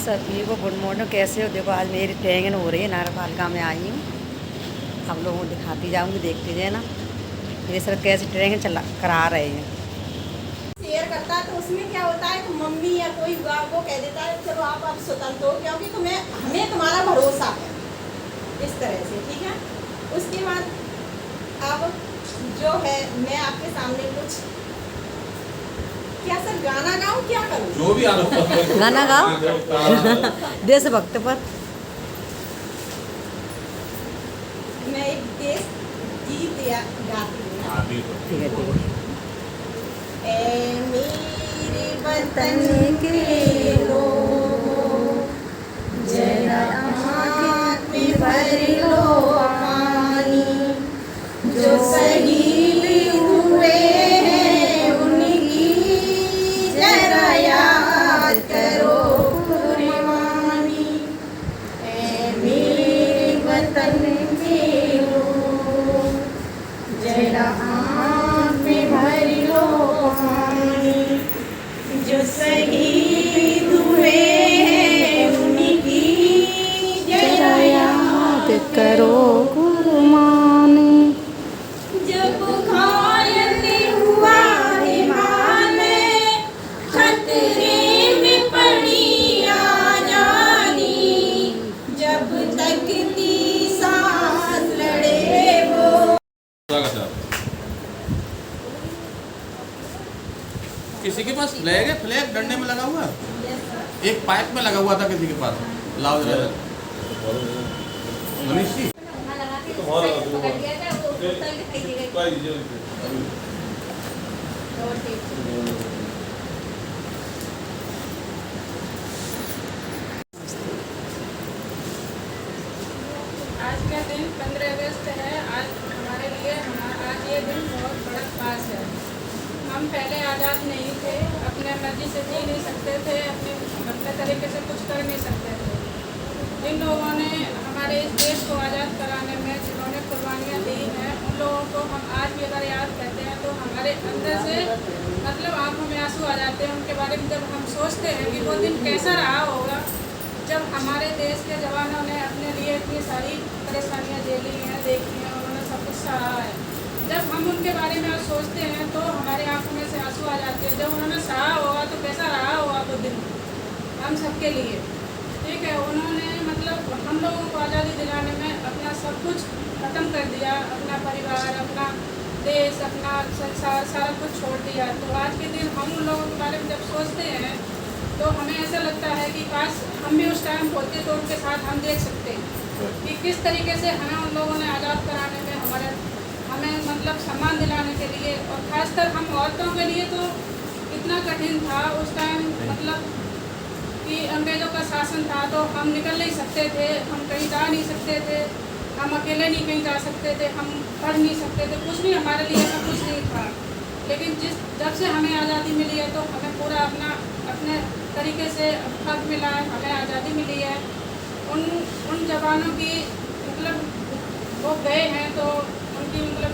सभी को good morning. कैसे हो? देखो आज मेरी ट्रेनिंग हो रही है, नगरपालिका में आई हूँ। आप लोगों को दिखाती जाऊँगी, देखते जाए ना ये सर कैसे ट्रेनिंग चला करा रहे हैं। शेयर करता है तो उसमें क्या होता है कि मम्मी या कोई हुआ वो कह देता है चलो आप अब स्वतंत्र हो, क्योंकि हमें तुम्हारा भरोसा है, इस तरह से। ठीक है, उसके बाद अब जो है मैं आपके सामने कुछ क्या सर गाना गाऊं, क्या करूं? जो भी गाना गाओ देशभक्त पर। मैं एक देश गीत गाती हूँ। ठीक है ठीक है। ए मेरे वतन के लोग जरा आँख में भर लो पानी, जो शहीद हुए हैं उनकी जरा याद करो कुर्बानी। ए मेरे वतन के लोग जरा आँख में भर लो पानी, जो शहीद हुए हैं उनकी जरा याद करो कुर्बानी। जब घायल हुआ हिमालय, खतरे में पड़ी आजादी, जब तक दी सांस लड़े वो। किसी के पास फ्लैग है? फ्लैग डंडे में लगा हुआ है? एक पाइप में लगा हुआ था किसी के पास। लाओ जरा मनीष जी। आज का दिन 15 अगस्त है। आज हमारे लिए आज ये दिन बहुत बड़ा खास है। हम पहले आज़ाद नहीं थे, अपने मर्जी से जी नहीं सकते थे, अपने तरीके से कुछ कर नहीं सकते थे। जिन लोगों ने हमारे इस देश को आज़ाद कराने में जिन्होंने कुर्बानियाँ दी हैं, उन लोगों को हम आज भी अगर याद करते हैं तो हमारे अंदर से मतलब आंखों में आंसू आ जाते हैं। उनके बारे में जब हम सोचते हैं कि वो दिन कैसा रहा होगा जब हमारे देश के जवानों ने अपने लिए इतनी सारी परेशानियाँ झेली हैं, देखी हैं, उन्होंने सब कुछ सहा है। जब हम उनके बारे में सोचते हैं तो हमारे आंखों में से आंसू आ जाते हैं। जब उन्होंने सहा होगा तो कैसा रहा होगा वो दिन हम सबके लिए। ठीक है, उन्होंने मतलब हम लोगों को आज़ादी दिलाने में अपना सब कुछ ख़त्म कर दिया, अपना परिवार, अपना देश, अपना संसार, सारा कुछ छोड़ दिया। तो आज के दिन हम उन लोगों के बारे में जब सोचते हैं तो हमें ऐसा लगता है कि काश हम भी उस टाइम होते तो उनके साथ हम देख सकते हैं कि किस तरीके से हमें उन लोगों ने आज़ाद कराने में हमें मतलब सम्मान दिलाने के लिए, और ख़ासकर हम औरतों के लिए तो इतना कठिन था उस टाइम, मतलब कि अंग्रेज़ों का शासन था तो हम निकल नहीं सकते थे, हम कहीं जा नहीं सकते थे, हम अकेले नहीं कहीं जा सकते थे, हम पढ़ नहीं सकते थे, कुछ भी हमारे लिए ऐसा कुछ नहीं था। लेकिन जब से हमें आज़ादी मिली है तो हमें पूरा अपने तरीके से हक मिला है, हमें आज़ादी मिली है। उन जवानों की मतलब वो गए हैं तो उनकी मतलब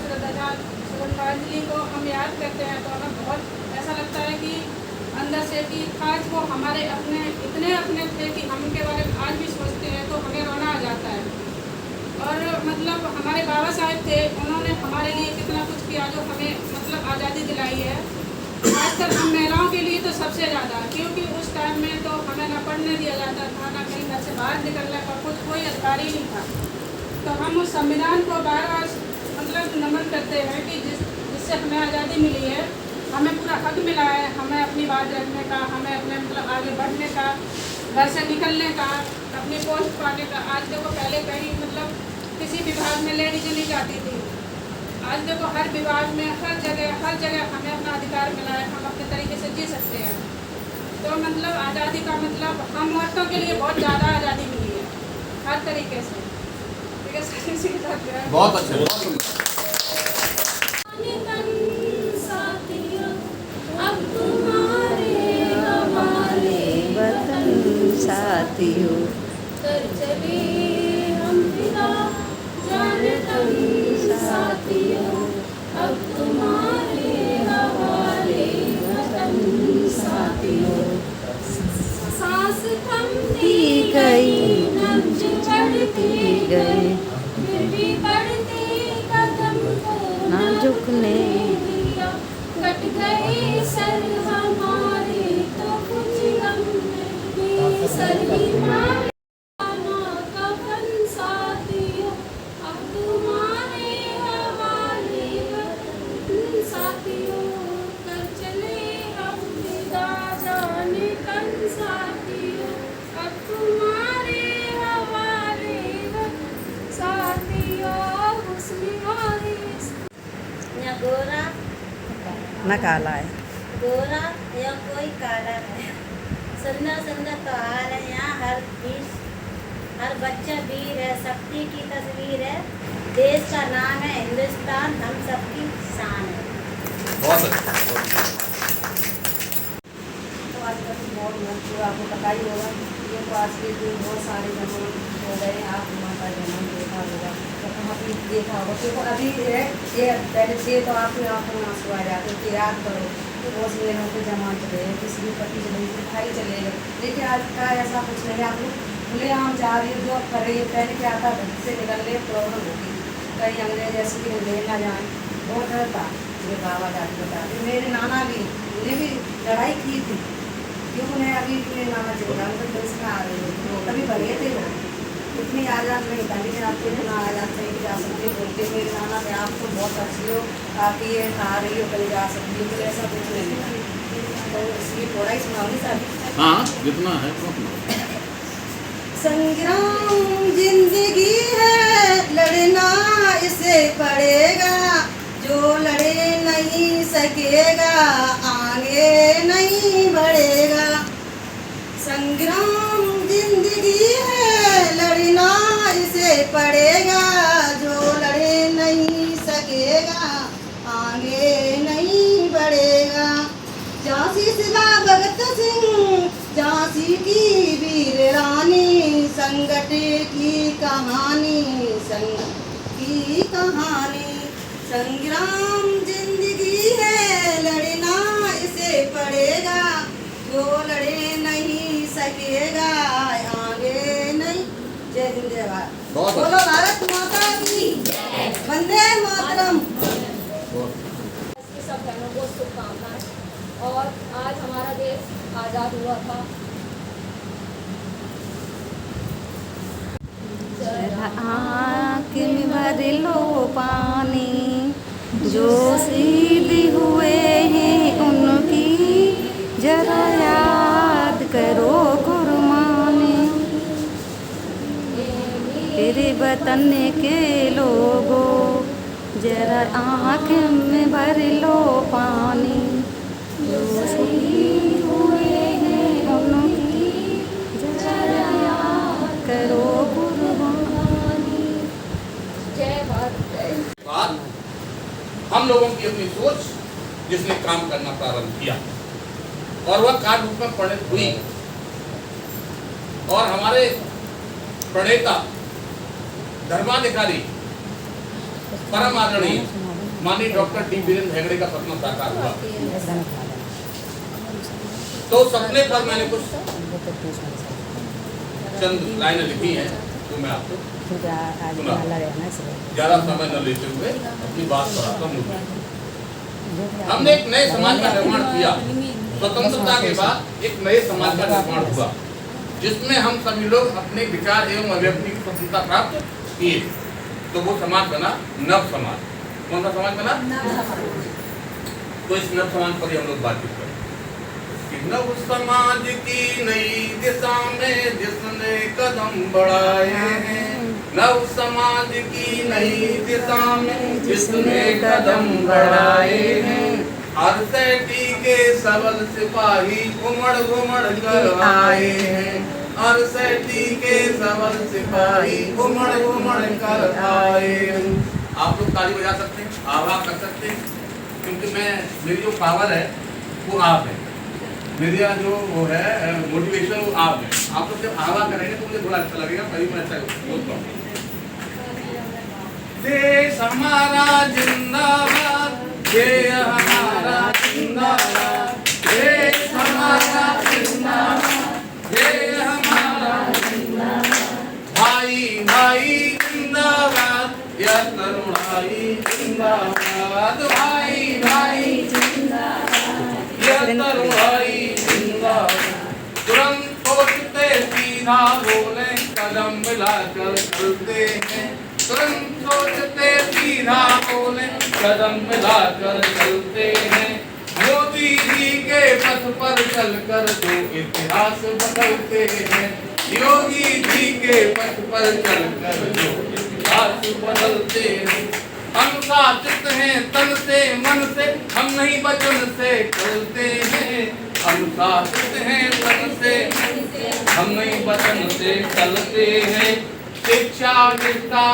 श्रद्धांजलि को हम याद करते हैं तो हमें बहुत ऐसा लगता है कि अंदर से कि आज वो हमारे इतने अपने थे कि हम उनके बारे में आज भी सोचते हैं तो हमें रोना आ जाता है। और मतलब हमारे बाबा साहब थे, उन्होंने हमारे लिए कितना कुछ किया जो हमें मतलब आज़ादी दिलाई है। खासकर हम महिलाओं के लिए तो सबसे ज़्यादा, क्योंकि उस टाइम में तो हमें ना पढ़ने दिया जाता था, ना कहीं घर से बाहर निकलने का कोई अधिकार ही नहीं था। तो हम उस संविधान को बार बार मतलब नमन करते हैं कि जिससे हमें आज़ादी मिली है, हमें पूरा हक मिला है, हमें अपनी बात रखने का, हमें अपने मतलब आगे बढ़ने का, घर से निकलने का, अपनी पोस्ट पाने का। आज देखो पहले कहीं मतलब किसी विभाग में लेडीज नहीं जाती थी, आज देखो हर विभाग में हर जगह हमें अपना अधिकार मिला है, हम अपने तरीके से जी सकते हैं। तो मतलब आज़ादी का मतलब हम औरतों के लिए बहुत ज़्यादा आज़ादी मिली है हर तरीके से। ठीक है, बहुत अच्छे। अब तुम्हारे हवाले वतन साथियों कर चले हम फिदा, जाने तन साथियों, अब तुम्हारे हवाले वतन साथियों। सांस थमती गई, नब्ज बढ़ती गई, फिर भी बढ़ते कदम को ना झुकने दिया। कट गए सर हमारे तो कुछ गम नहीं, सलीमा कफन साथियों अब तुम्हारे हवाले, साथियों कर चले हम विदा, जाने कन साथियों अब तुम्हारे हवाले, साथियों हुस्न और या गोरा न काला है। गोरा या कोई काला है, सुंदर सुंदर त्योहार है यहाँ, हर बच्चा वीर है, शक्ति की तस्वीर है, देश का नाम है हिंदुस्तान, हम सबकी शान है। बहुत अच्छा, बहुत अच्छा। तो आजकल तो बहुत महत्व आपको पता ही होगा, ये तो आज के दिन बहुत सारे जन्म हो गए, आप माता जन्म देखा होगा, तो कहाँ भी देखा होगा, क्योंकि अभी है ये पहले से तो आपकी आँखों में आंसू आ जाते हैं कि याद करो कि बहुत से लोगों के जमा चले गए, किसी भी पति चले गए, भाई चले गए, लेकिन आज का ऐसा कुछ नहीं है। आप लोग खुले आम जा रही हो, जो आप कर रही है, पहले क्या था घर से निकलने प्रॉब्लम होती, कहीं अंग्रेज ऐसे कि ले ना जाए, बहुत डर था। मेरे बाबा दादी बताते, मेरे नाना भी, उन्हें भी लड़ाई की थी, क्यों उन्हें अभी मेरे नाना जिंदा, उनको दिल से आ रही है, तो कभी भगे थे वो, इतनी आज़ाद नहीं था, लेकिन आपको इतना आज़ाद नहीं कि जा सकते बोलते मेरे नाना ने आपको बहुत अच्छी हो, आप ये आ रही हो कहीं जा सकती हो, तो ऐसा कुछ नहीं था। तो इसलिए थोड़ा ही सुनाऊंगी सर। हाँ जितना है उतना। संग्राम जिंदगी है, लड़ना इसे पड़ेगा, जो लड़े नहीं सकेगा आगे नहीं बढ़ेगा। संग्राम जिंदगी है, लड़ना इसे पड़ेगा, जो लड़े नहीं सकेगा आगे नहीं बढ़ेगा। झांसी सिवा भगत सिंह, झांसी की वीर रानी, संकट की कहानी, संकट की कहानी। संग्राम जिंदगी है, लड़ना इसे पड़ेगा, जो लड़े नहीं सकेगा आगे नहीं। जय हिंद जय भारत। बहुत बोलो भारत माता की वंदे मातरम। इसकी सब बहनों को शुभकामनाएं। और आज हमारा देश आज़ाद हुआ था। आँख में भर लो पानी, जो शहीद हुए हैं उनकी जरा याद करो कुर्बानी। तेरे वतन के लोगों जरा आँख में भर लो पानी, जो शहीद हुए हैं उनकी जरा याद करो कुर्बानी। जय भारत। बाद हम लोगों की अपनी सोच जिसने काम करना प्रारंभ किया और वह कार्य रूप में परिणत हुई, और हमारे प्रणेता धर्माधिकारी परम आदरणीय माननीय डॉक्टर डी वीरेंद्र हेगड़े का सपना साकार हुआ। तो सपने पर मैंने कुछ चंद लाइनें लिखी हैं, तो मैं आपको सुना। ज्यादा समय न लेते हुए अपनी बात बढ़ाता हूँ। हमने एक नए समाज का निर्माण किया। स्वतंत्रता के बाद एक नए समाज का निर्माण हुआ, जिसमें हम सभी लोग अपने विचार एवं अभिव्यक्ति की स्वतंत्रता प्राप्त किए। तो वो समाज बना नव समाज। कौन सा समाज बना? तो इस नव समाज पर ही हम लोग बातचीत करें कि नव समाज की नई दिशा में जिसने कदम बढ़ाए हैं, नव समाज की नई दिशा में जिसने कदम बढ़ाए हैं, हर सैटी के सबल सिपाही उमड़ उमड़ कर आए हैं, हर सैटी के सबल सिपाही उमड़ उमड़ कर आए हैं। आप लोग ताली बजा सकते हैं, आवाज कर सकते हैं, क्योंकि मेरी जो पावर है वो आप है, मेरा जो वो है मोटिवेशन वो आप है। आप लोग जब आवाज करेंगे तो मुझे थोड़ा अच्छा लगेगा, तभी मैं अच्छा बोलता हूँ। देश हमारा जिंदाबाद, देश हमारा जिंदाबाद, देश हमारा जिंदाबाद, देश तरुणाई जिंदाबाद, भाई भाई ये तरुणाई जिंदाबाद। तुरंत सोचते सीधा बोले, कदम मिलाकर चलते हैं। तुरंत सोचते सीधा बोले, कदम मिलाकर चलते हैं। मोदी जी के पथ पर चलकर जो इतिहास बदलते हैं। योगी जी के पथ पर चलकर जो इतिहास बदलते हैं। अनुशासित हैं तन से मन से, हम नहीं वचन से चलते हैं। अनुशासित हैं तन से, हम नहीं वचन से चलते हैं। शिक्षा निष्ठा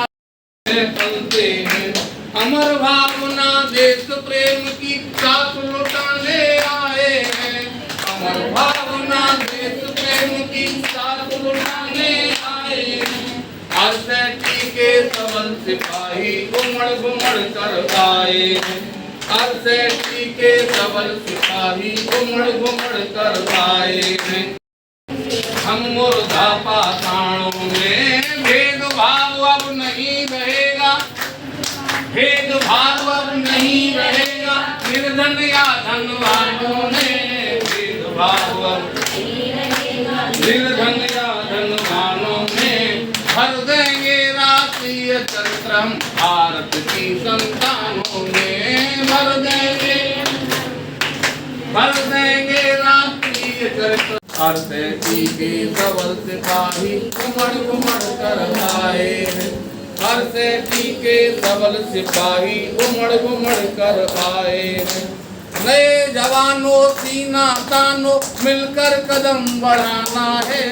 से चलते हैं। अमर भावना देश प्रेम की साथ लुटाने आए हैं। अमर भावना देश प्रेम की साथ लुटाने आए हैं। आरसेटी के सबल सिपाही घुमड़ घुमड़ कर आए हैं। आरसेटी के सबल सिपाही घुमड़ घुमड़ कर आए हैं। हम मुर्दा पाषाणों में भेदभाव अब नहीं रहेगा। भेदभाव अब नहीं रहेगा। निर्धन या धनवानों में भेदभाव अब निर्धन या धनवानों में भर देंगे राष्ट्रीय चरित्र हम भारत की संतानों में। भर देंगे राष्ट्रीय चरित्र। आरसेटी के सबल सिपाही घुमड़ घुमड़ कर आए हैं। आरसेटी के सबल सिपाही घुमड़ घुमड़ कर आए हैं। नए जवानों सीना तानो मिलकर कदम बढ़ाना है।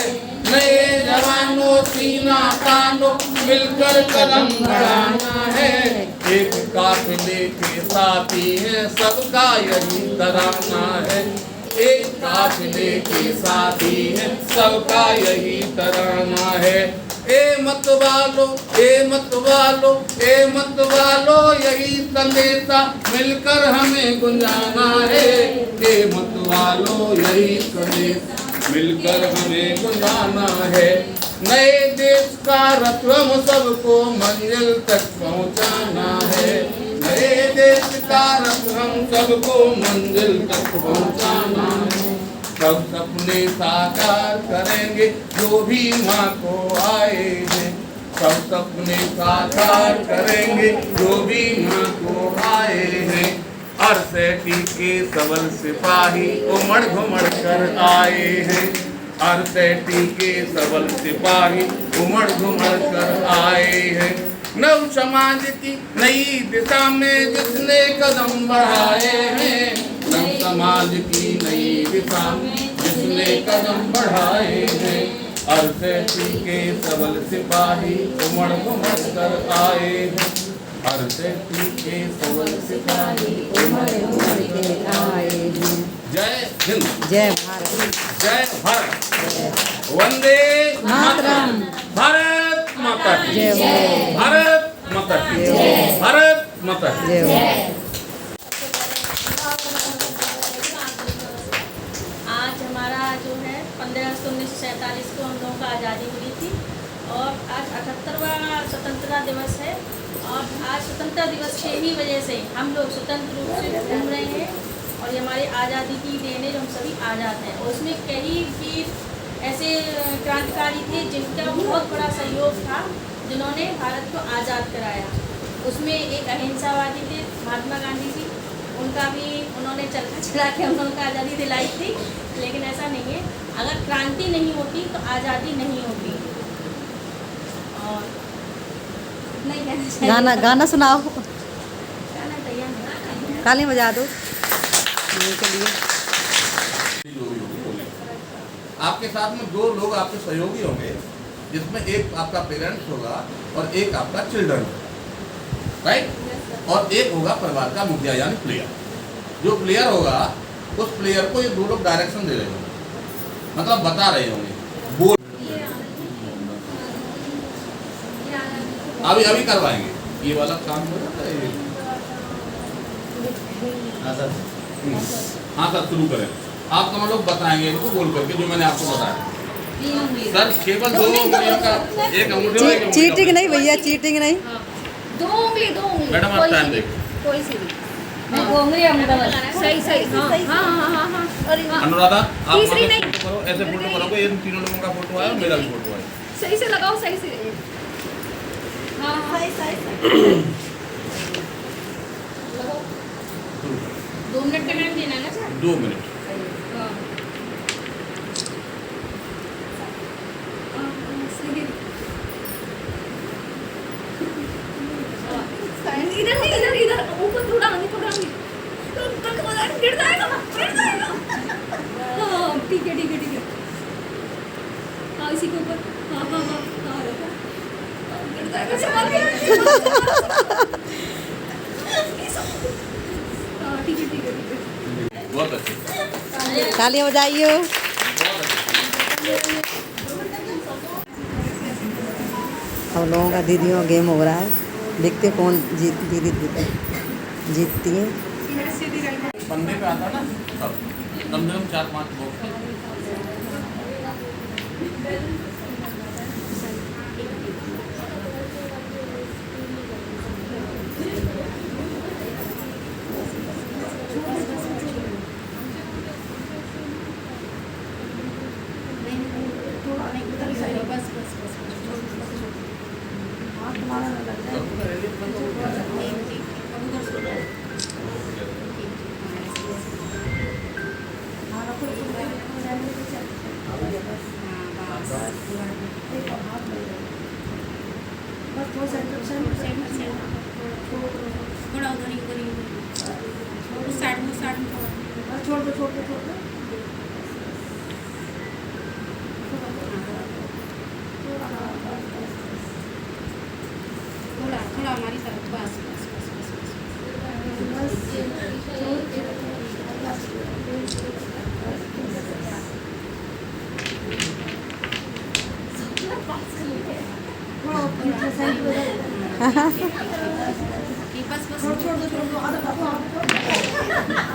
नए जवानों सीना तानो मिलकर कदम बढ़ाना है। एक काफिले के साथी है सबका यही तराना है। एक काफिले के साथी है सबका यही तराना है। ए मत वालो, ए मत वालो, ए मत वालो यही संदेशा मिलकर हमें गुंजाना है। ए मत वालो यही संदेश मिलकर हमें गुंजाना है। नए देश का रथ हम सबको मंजिल तक पहुंचाना है। नए देश का रथ हम सबको मंजिल तक पहुंचाना है। सब सपने साकार करेंगे जो भी माँ को आए हैं। सब सपने साकार करेंगे जो भी माँ को आए हैं। आरसेटी के सबल सिपाही उमड़ घुमड़ कर आए हैं। आरसेटी के सबल सिपाही उमड़ घुमड़ कर आए हैं। नव समाज की नई दिशा में जिसने कदम बढ़ाए हैं। नव समाज की नई दिशा में जिसने कदम बढ़ाए हैं। आरसेटी के सबल सिपाही उमड़ घुमड़ कर आए हैं। आरसेटी के सबल सिपाही उमड़ घुमड़ कर आए हैं। जय हिंद, जय भारत, जय भारत, वंदे मातरम। भारत माता की जय। भारत माता की जय। भारत माता की जय। आज हमारा जो है 15 अगस्त 1947 को हम लोगों को आज़ादी मिली थी और आज 78वां स्वतंत्रता दिवस है। और आज स्वतंत्रता दिवस के ही वजह से हम लोग स्वतंत्र रूप से घूम रहे हैं और ये हमारी आज़ादी की देन है जो हम सभी आज़ाद हैं। और उसमें कई वीर ऐसे क्रांतिकारी थे जिनका बहुत बड़ा सहयोग था, जिन्होंने भारत को आज़ाद कराया। उसमें एक अहिंसावादी थे महात्मा गांधी जी, उनका भी उन्होंने चरखा चला के हम लोगों को आज़ादी दिलाई थी। लेकिन ऐसा नहीं है, अगर क्रांति नहीं होती तो आज़ादी नहीं होती। और नहीं कहना चाहिए। गाना गाना सुनाओ, गाना तैयार नहीं। ताली बजा दो के लिए। आपके साथ में दो लोग आपके सहयोगी होंगे, जिसमें एक आपका पेरेंट्स होगा और एक आपका चिल्ड्रन होगा, राइट। और एक होगा परिवार का मुखिया यानी प्लेयर। जो प्लेयर होगा उस प्लेयर को ये दो लोग डायरेक्शन दे रहे होंगे, मतलब बता रहे होंगे बोल। अभी अभी करवाएंगे ये वाला काम हो जाता है। हाँ सर शुरू करें। आप दोनों लोग बताएंगे इनको बोल करके जो मैंने आपको बताया। सर केवल दो उंगलियों का, एक अंगूठे में, एक अंगूठे चीटिंग में। नहीं भैया, चीटिंग नहीं। दो उंगली मैडम आप टाइम देखो। कोई सी भी मैं घूंघरी हम डबल सही हाँ अनुराधा आप तीसरी वहाँ पे नहीं। फोटो करो, ऐसे फोटो करोगे, इन तीनों लोगों का फोटो आया और मेरा भी फोटो आया। सही से लगाओ सही से हाँ सही सही लगाओ 2 मिनट का टाइम देना है ना सर 2 मिनट। हाँ इधर नहीं इधर ऊपर थोड़ा आगे गिर जाएगा हाँ ठीक है हाँ इसी के ऊपर हाँ गिर जाएगा संभाल के हाँ ठीक है बहुत अच्छे। तालियां बजाइयो। हम लोगों का दीदियों का गेम हो रहा है, देखते कौन दीदी जीतती है। बंदे पे आता ना सब कम से कम 4-5 बॉक्स। थोड़ा हमारी तरफ बस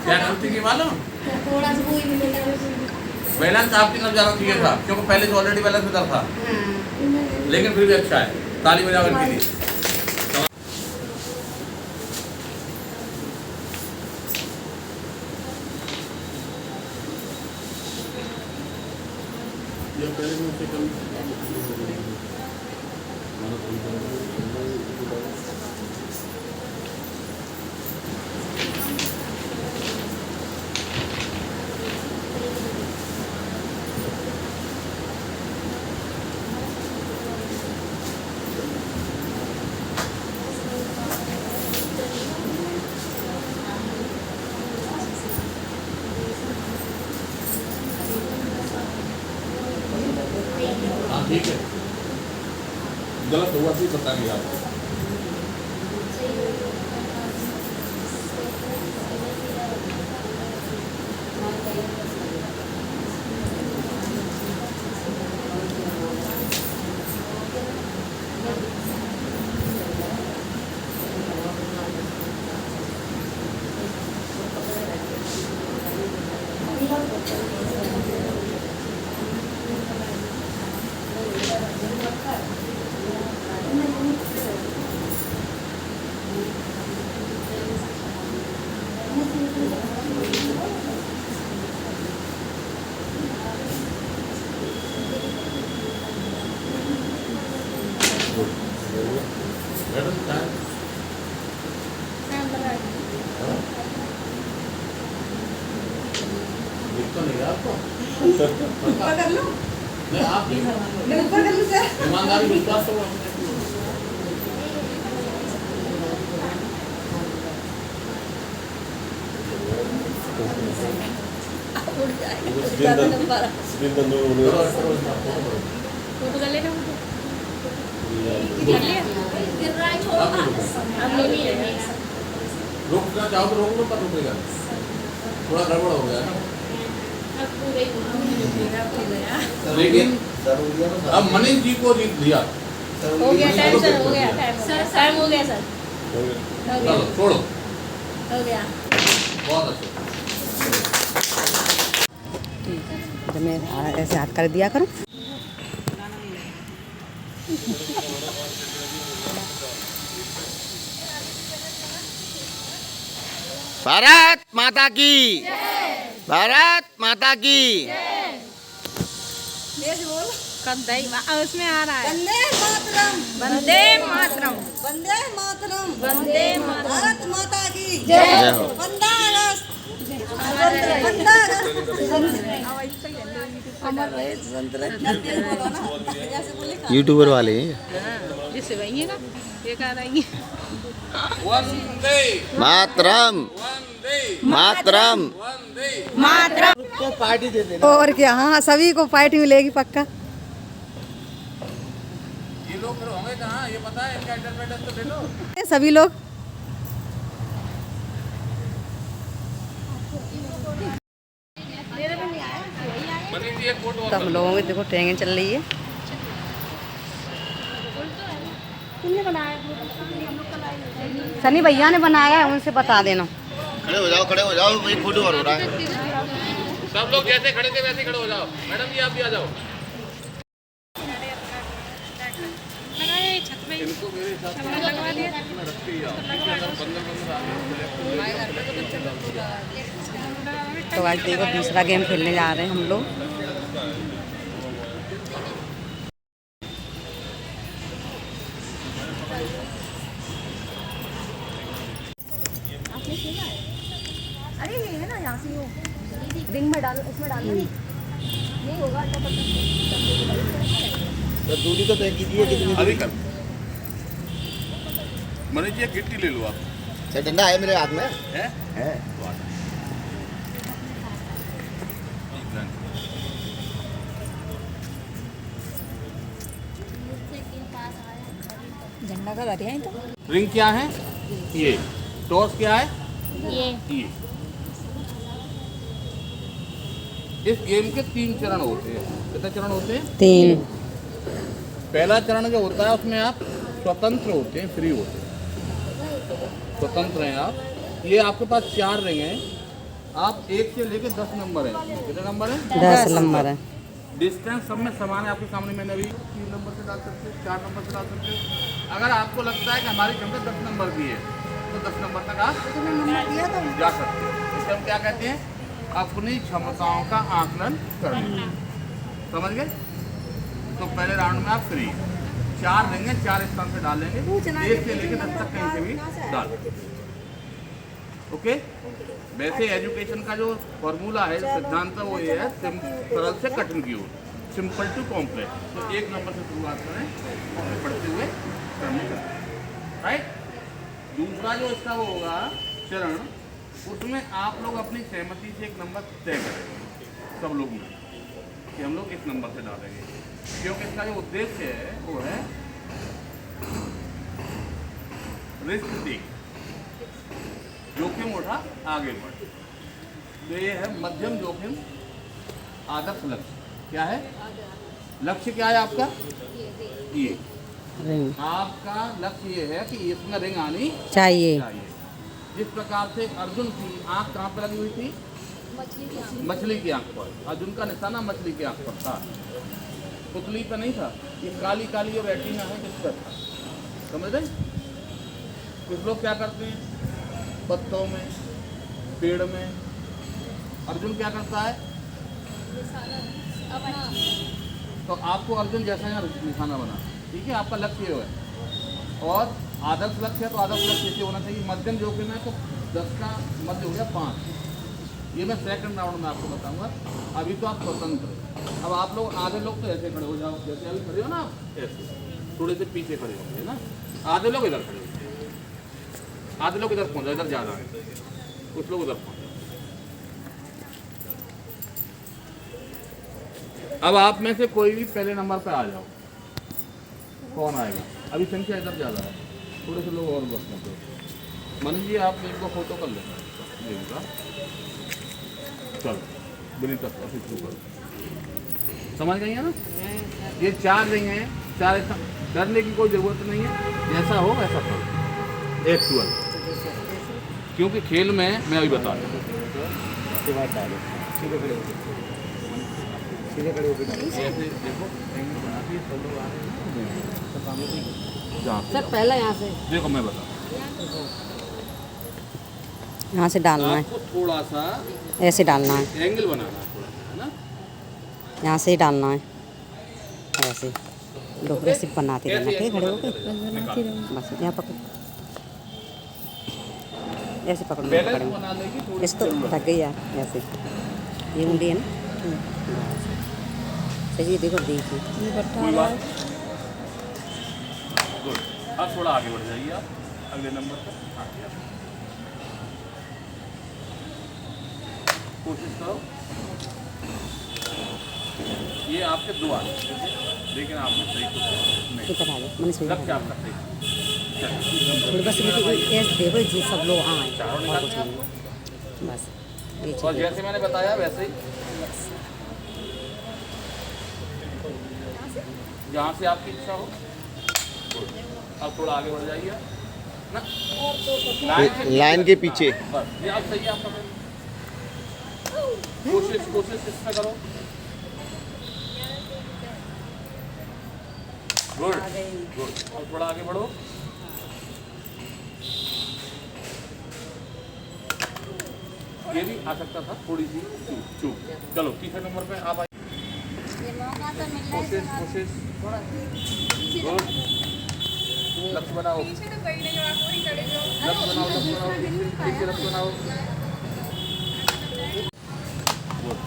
क्या गलती की मालूम? थोड़ा सा बैलेंस आपकी तरफ जाना चाहिए था, क्योंकि पहले से ऑलरेडी बैलेंस उधर था, लेकिन फिर भी अच्छा है। ताली बजाओ इनके लिए। हाँ ठीक है, गलत हुआ थी बताएंगे आप। मैडम टाइम दिखता नहीं है आपको? कर लो नहीं आप मैं ऊपर कर लूं सर ईमानदारी विश्वास तो फोटो कर लेना गिर रहा है छोड़ो अब नहीं है रोकना चाहो तो रोक लो, पर रुकेगा थोड़ा गड़बड़ हो गया ना। लेकिन अब मनीष जी को जीत लिया। हो गया टाइम सर हो गया टाइम हो गया सर चलो छोड़ो, हो गया बहुत अच्छा। जब मैं ऐसे हाथ कर दिया करूँ। भारत माता की, भारत माता की। उसमें आ रहा है वंदे मातरम, वंदे मातरम, वंदे मातरम, वंदे मातरम। भारत माता की जय हो। 15 अगस्त, 15 अगस्त। यूट्यूबर वाले हैं। जिससे वही है ना ये कह रही है वंदे मातरम, वंदे मातरम। वंदे। मातरम। और क्या, हाँ सभी को पार्टी मिलेगी पक्का। ये लोग फिर होंगे कहाँ, ये पता है? इनका एड्रेस तो ले लो। सभी लोग मनीष जी एक फोटो और सब लोगों की देखो ट्रेनिंग चल रही है। सनी भैया ने बनाया है, उनसे बता देना। खड़े हो जाओ, खड़े हो जाओ, एक फोटो और हो रहा है। सब लोग जैसे खड़े थे वैसे खड़े हो जाओ। मैडम जी आप भी आ जाओ। इनको मेरे हिसाब से रखते ही आओ। तो आज देखो दूसरा गेम खेलने जा रहे हैं हम लोग। अरे ये है ना यहाँ से वो रिंग में डालो, इसमें डालो नहीं होगा तो दूरी तो तय कीजिए कितनी। अभी कर मनीष जी एक गिट्टी ले लो आप। अच्छा डंडा है मेरे हाथ में है है। झंडा का दरिया है तो रिंग क्या है? ये टॉस क्या है? ये इस गेम के 3 चरण होते हैं। कितने चरण होते हैं? 3। पहला चरण जो होता है उसमें आप स्वतंत्र होते हैं, फ्री होते हैं, स्वतंत्र हैं आप। ये आपके पास 4 रिंग हैं। आप 1 से लेकर 10 नंबर है। कितने नंबर है? 10 नंबर है। डिस्टेंस सब में समान है आपके सामने। मैंने अभी 3 नंबर से डाल सकते, 4 नंबर से डाल सकते। अगर आपको लगता है कि हमारी क्षमता 10 नंबर की है तो 10 नंबर तक आप जा सकते हैं। इसे हम क्या कहते हैं? अपनी क्षमताओं का आकलन करना। समझ गए? तो पहले राउंड में आप फ्री 4 देंगे, 4 स्थान पे डाल लेंगे। 1 से लेकर 10 तक कहीं से भी डाल सकते। ओके। वैसे एजुकेशन का जो फॉर्मूला है, सिद्धांत वो ये है, सरल से कठिन की ओर, सिंपल टू कॉम्प्लेक्स। तो 1 नंबर से शुरुआत करें और पढ़ते हुए करने का, राइट। दूसरा जो इसका वो होगा चरण, उसमें आप लोग अपनी सहमति से एक नंबर तय करेंगे सब लोग में कि हम लोग इस नंबर से डालेंगे, क्योंकि इसका जो उद्देश्य है वो है रिस्क टेक, जोखिम उठा आगे बढ़। तो ये है मध्यम जोखिम आदर्श लक्ष्य। क्या है लक्ष्य? क्या है आपका? ये आपका लक्ष्य ये है कि इसमें रिंग आनी चाहिए। जिस प्रकार से अर्जुन की आंख कहाँ पर लगी हुई थी? मछली की आंख पर। अर्जुन का निशाना मछली की आंख पर था, पुतली पर नहीं था। ये काली काली जो रेटिना है जिस पर था। समझ रहे? कुछ लोग क्या करते हैं पत्तों में, पेड़ में। अर्जुन क्या करता है? तो आपको अर्जुन जैसा यहाँ निशाना बना, ठीक है। आपका लक्ष्य ये है। और आदर्श लक्ष्य है तो आदर्श लक्ष्य ये होना चाहिए। मध्यम जोखिम है तो 10 का मध्य हो गया 5। ये मैं सेकंड राउंड में आपको बताऊंगा। अभी तो आप स्वतंत्र। अब आप लोग आधे लोग तो ऐसे खड़े हो जाओ, जैसे अभी खड़े हो ना आप, ऐसे थोड़े से पीछे खड़े होंगे ना। आधे लोग इधर खड़े होंगे, आधे लोग इधर पहुँच जाओ, इधर ज़्यादा है, कुछ लोग उधर पहुँच जाओ। अब आप में से कोई भी पहले नंबर पर आ जाओ। कौन आएगा? अभी संख्या इधर ज़्यादा है, थोड़े से लोग और बस में। मनीष जी आप एक को फोटो कर लेना इनका। चलो बिल्कुल अभी शुरू करो। समझ गई है ना? ये 4 रिंग हैं, 4 डरने की कोई ज़रूरत नहीं है। जैसा हो वैसा करो, एक्चुअल। क्योंकि खेल में मैं अभी बता रहा हूँ। सीधे खड़े होकर ऐसे देखो, बना के सब लोग आ रहे हैं सब सामने से जहाँ सर पहला यहाँ से देखो मैं बता यहाँ से डालना है, आपको थोड़ा सा ऐसे डालना है, एंगल बनाना है थोड़ा सा, है ना? यहाँ से ही डालना है, ऐसे लो, ऐसे बनाते रहना, ठीक है, खड़े होके बस यहाँ पकड़, ऐसे पकड़ना, बैलेंस खड़े हो, बनाने की थोड़ी इस तो ढक गई यार, ऐसे ये उंगली है ना, सही है, देखो देखिए, कोई बात। गुड। अब थोड़ा आगे बढ़ जाइए आप अगले नंबर पर। हाँ, कोशिश करो, ये आपके 2 आ गए, लेकिन आपने सही को नहीं इधर आ जाओ, मैंने सही रख के आप करते थोड़ी बस ऐसे देखो जी, सब लोग आए चारों और निकाल कुछ के नहीं, बस ये और चीज़ जैसे मैंने बताया वैसे ही जहाँ से आपकी इच्छा हो। गुड। अब थोड़ा आगे बढ़ जाइए ना, लाइन के पीछे। बस ये आप सही है, आप पकड़ कोशिश इसमें करो। Good good. अब थोड़ा आगे बढ़ो। ये भी आ सकता था, थोड़ी सी चूक। चलो तीसरे नंबर पे आप आइए। ये मौका तो मिल रहा है कोशिश गुड। लक्ष्य बनाओ, पीछे तो कहीं नहीं, आप पूरी खड़े जो लक्ष्य बनाओ, पीछे लक्ष्य बनाओ। गुड।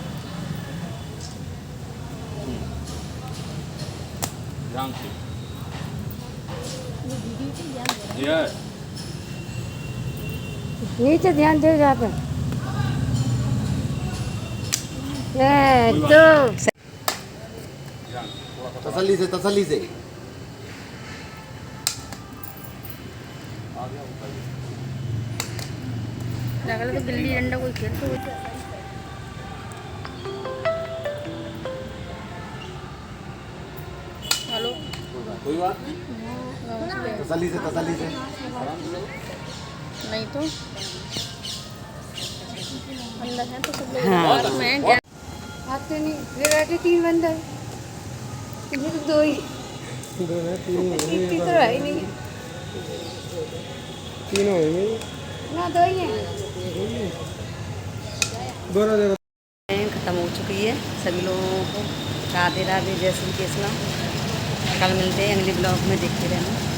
ध्यान से। यस। नीचे ध्यान दो, यहाँ पे ध्यान से, थोड़ा सा तसल्ली से, तसल्ली से। आ गया ऊपर। लगा तो गिल्ली डंडा कोई खेलते हुए हेलो, कोई बात नहीं, तसल्ली से, तसल्ली से। आराम से। नहीं तो अंदर है तो सब लोग हाँ। बहुत मैं अच्छा। आते नहीं, वे बैठे 3 बंदे, मुझे तो 2 ही, इतनी तो है ही नहीं, 3 होंगे ना 2 ही हैं। खत्म हो चुकी है, सभी लोगों को राधे राधे, जय श्री कृष्ण। कल मिलते हैं अगले ब्लॉग में, देखते रहना।